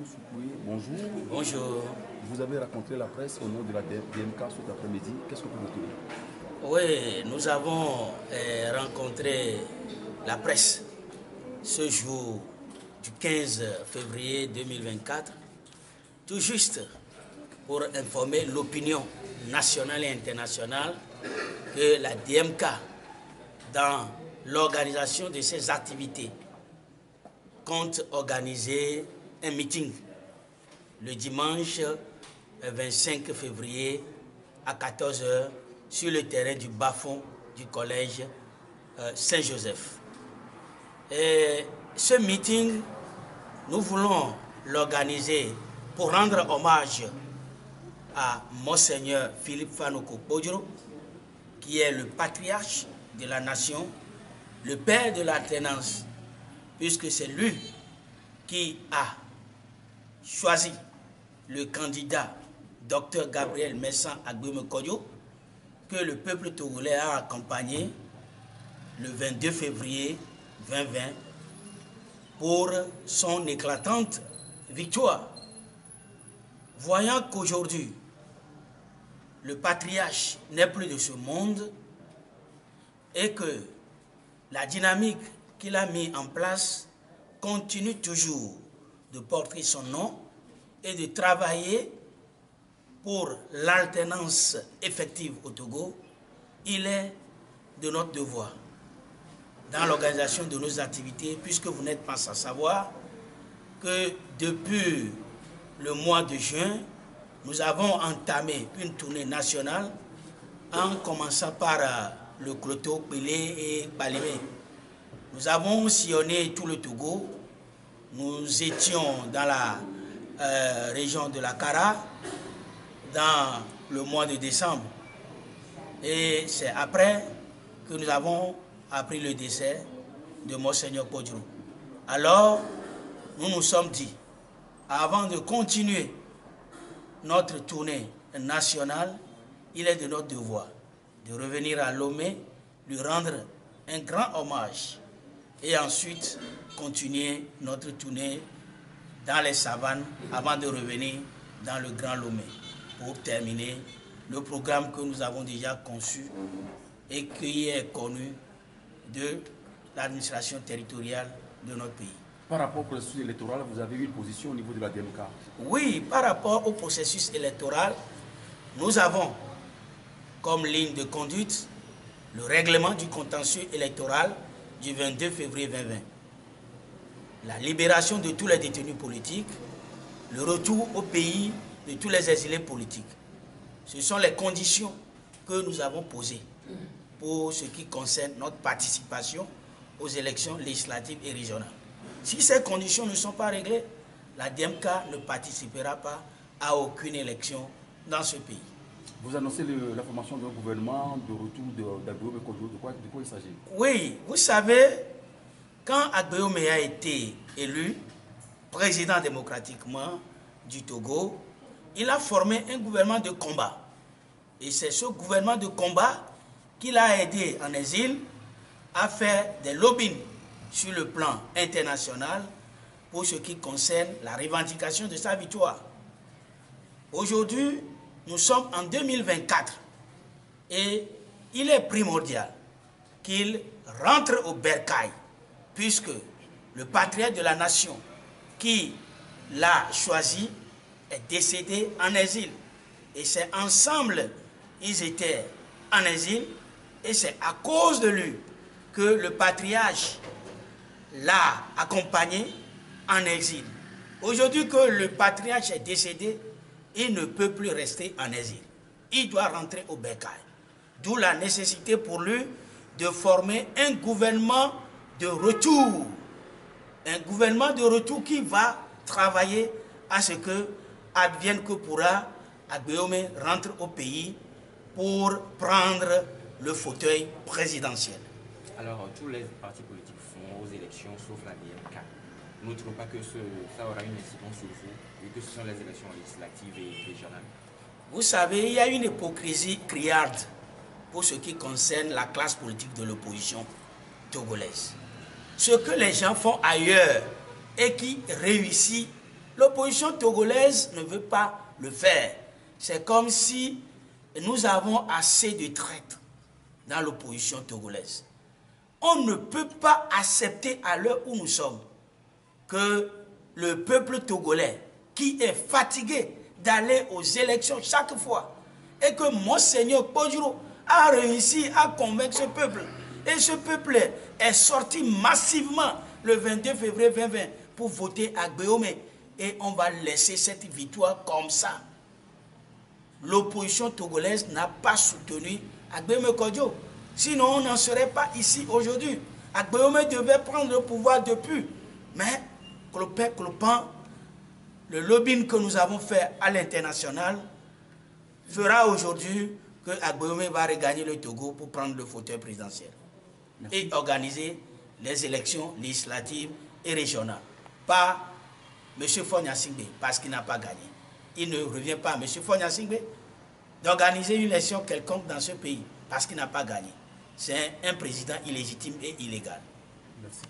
Ousmane Soukoué, bonjour. Bonjour. Vous avez rencontré la presse au nom de la DMK cet après-midi. Qu'est-ce que vous retenez? Oui, nous avons rencontré la presse ce jour du 15 février 2024, tout juste pour informer l'opinion nationale et internationale que la DMK, dans l'organisation de ses activités, compte organiser un meeting le dimanche 25 février à 14 h sur le terrain du bas-fond du collège Saint-Joseph. Et ce meeting, nous voulons l'organiser pour rendre hommage à Monseigneur Philippe Fanoko Podjoro, qui est le patriarche de la nation, le père de l'alternance, puisque c'est lui qui a choisi le candidat Dr Gabriel Messan Agboume Kodjo, que le peuple togolais a accompagné le 22 février 2020 pour son éclatante victoire. Voyant qu'aujourd'hui, le patriarche n'est plus de ce monde et que la dynamique qu'il a mise en place continue toujours de porter son nom et de travailler pour l'alternance effective au Togo, il est de notre devoir, dans l'organisation de nos activités, puisque vous n'êtes pas sans savoir que depuis le mois de juin, nous avons entamé une tournée nationale en commençant par le Cloto, Pelé et Balimé. Nous avons sillonné tout le Togo. Nous étions dans la région de la Kara dans le mois de décembre. Et c'est après que nous avons appris le décès de Monseigneur Podjoro. Alors, nous nous sommes dit, avant de continuer notre tournée nationale, il est de notre devoir de revenir à Lomé, lui rendre un grand hommage et ensuite continuer notre tournée dans les savanes avant de revenir dans le Grand Lomé pour terminer le programme que nous avons déjà conçu et qui est connu de l'administration territoriale de notre pays. Par rapport au processus électoral, vous avez eu une position au niveau de la DMK? Oui, par rapport au processus électoral, nous avons comme ligne de conduite le règlement du contentieux électoral du 22 février 2020. La libération de tous les détenus politiques, le retour au pays de tous les exilés politiques. Ce sont les conditions que nous avons posées pour ce qui concerne notre participation aux élections législatives et régionales. Si ces conditions ne sont pas réglées, la DMK ne participera pas à aucune élection dans ce pays. Vous annoncez la formation d'un gouvernement de retour d'Agboume Kodjo. De quoi il s'agit? Oui, vous savez, quand Agboume a été élu président démocratiquement du Togo, il a formé un gouvernement de combat. Et c'est ce gouvernement de combat qui l'a aidé en exil à faire des lobbying sur le plan international pour ce qui concerne la revendication de sa victoire. Aujourd'hui, nous sommes en 2024 et il est primordial qu'il rentre au bercail puisque le patriarche de la nation qui l'a choisi est décédé en exil. Et c'est ensemble, ils étaient en exil et c'est à cause de lui que le patriarche l'a accompagné en exil. Aujourd'hui que le patriarche est décédé, il ne peut plus rester en exil. Il doit rentrer au bercail. D'où la nécessité pour lui de former un gouvernement de retour. Un gouvernement de retour qui va travailler à ce que, advienne que pourra, Agboume rentre au pays pour prendre le fauteuil présidentiel. Alors, tous les partis politiques font aux élections, sauf la DMK. Nous ne trouvons pas que ça aura une incidence sur vous, vu que ce sont les élections législatives et régionales. Vous savez, il y a une hypocrisie criarde pour ce qui concerne la classe politique de l'opposition togolaise. Ce que les gens font ailleurs et qui réussit L'opposition togolaise ne veut pas le faire. C'est comme si nous avons assez de traîtres dans l'opposition togolaise. On ne peut pas accepter à l'heure où nous sommes que le peuple togolais, qui est fatigué d'aller aux élections chaque fois, et que Monseigneur Podjoro a réussi à convaincre ce peuple. Et ce peuple est sorti massivement le 22 février 2020 pour voter à Gbéomé. Et on va laisser cette victoire comme ça. L'opposition togolaise n'a pas soutenu Gbéomé Kodjo. Sinon, on n'en serait pas ici aujourd'hui. Gbéomé devait prendre le pouvoir depuis. Mais, clopin, le lobbying que nous avons fait à l'international fera aujourd'hui que Gbéomé va regagner le Togo pour prendre le fauteuil présidentiel. Merci. Et organiser les élections législatives et régionales. Pas M. Fogna Singbe, parce qu'il n'a pas gagné. Il ne revient pas à M. Fogna Singbe d'organiser une élection quelconque dans ce pays, parce qu'il n'a pas gagné. C'est un président illégitime et illégal. Merci.